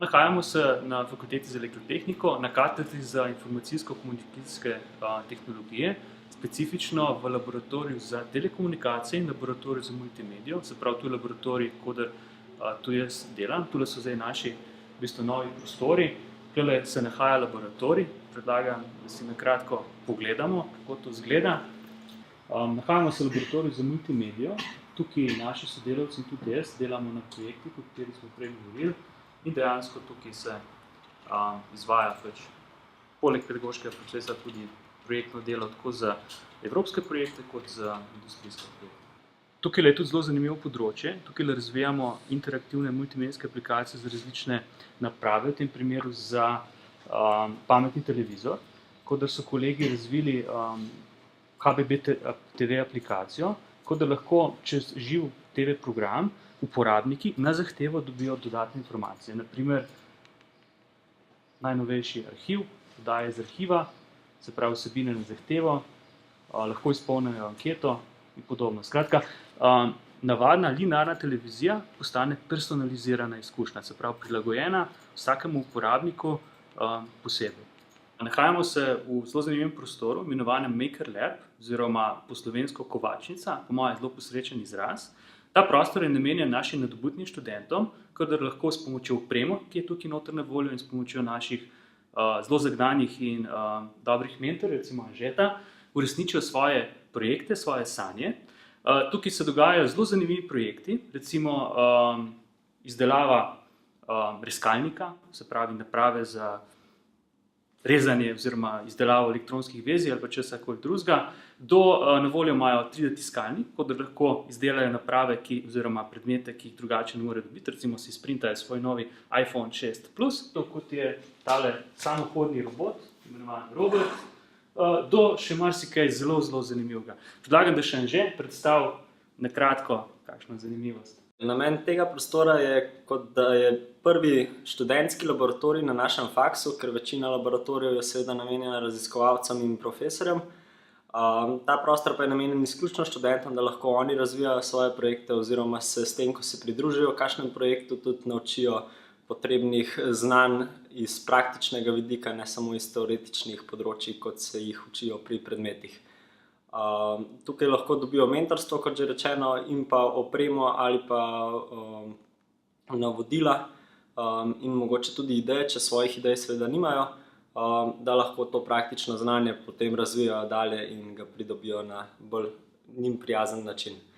Nahajamo se na Fakulteti za elektrotehniko, na katedri za informacijsko-komunikacijske tehnologije, specifično v laboratoriju za telekomunikacije in laboratoriju za multimedijo, se pravi, tu je laboratorij, koder tu jaz delam. Tule so zdaj naši v bistvu novi prostori. Tule se nahaja laboratorij. Predlagam, da si na kratko pogledamo, kako to izgleda. Nahajamo se v laboratoriju za multimedijo. Tukaj naši sodelavci in tudi jaz delamo na projektih, o katerih smo prej govorili. In dejansko tukaj se izvaja poleg pedagoškega procesa tudi projektno delo tako za evropske projekte kot za industrijske projekte. Tukaj je tudi zelo zanimivo področje. Tukaj razvijamo interaktivne multimedijske aplikacije za različne naprave, v tem primeru za pametni televizor, kot da so kolegi razvili HBB TV aplikacijo, kot da lahko čez živ TV program uporabniki na zahtevo dobijo dodatne informacije. Naprimer, najnovejši arhiv, oddaje iz arhiva, se pravi vsebine na zahtevo, lahko izpolnijo anketo in podobno. Skratka, navadna linearna televizija postane personalizirana izkušnja, se pravi prilagojena vsakemu uporabniku posebej. Nahajamo se v zelo zanimivem prostoru, imenovanem Maker Lab, oziroma po slovensko kovačnica, po mojem zelo posrečen izraz. Ta prostor je namenjen našim nadobudnim študentom, kadar lahko s pomočjo opreme, ki je tukaj noter na voljo, in s pomočjo naših zelo zagnanih in dobrih mentorjev, recimo Anžeta, uresničijo svoje projekte, svoje sanje. Tukaj se dogajajo zelo zanimivi projekti, recimo izdelava brskalnika, se pravi naprave za rezanje oziroma izdelavo elektronskih vezij ali pa česarkoli drugega. Na voljo imajo 3D tiskalnik, kot da lahko izdelajo naprave oziroma predmete, ki jih drugače ne morejo dobiti. Recimo si sprintajo svoj novi iPhone 6 Plus, kot je tale samohodni robot, imenovan Robert, do še marsikaj zelo, zelo zanimivega. Predlagam, da še Anže predstavi na kratko kakšno zanimivost. Namen tega prostora je, kot da je prvi študentski laboratorij na našem faksu, ker večina laboratorijev je seveda namenjena raziskovalcem in profesorjem. Ta prostor pa je namenjen izključno študentom, da lahko oni razvijajo svoje projekte oziroma se s tem, ko se pridružijo kakšnemu projektu, tudi naučijo potrebnih znanj iz praktičnega vidika, ne samo iz teoretičnih področij, kot se jih učijo pri predmetih. Tukaj lahko dobijo mentorstvo, kot že rečeno, in pa opremo ali pa navodila in mogoče tudi ideje, če svojih idej seveda nimajo, da lahko to praktično znanje potem razvijajo dalje in ga pridobijo na bolj njim prijazen način.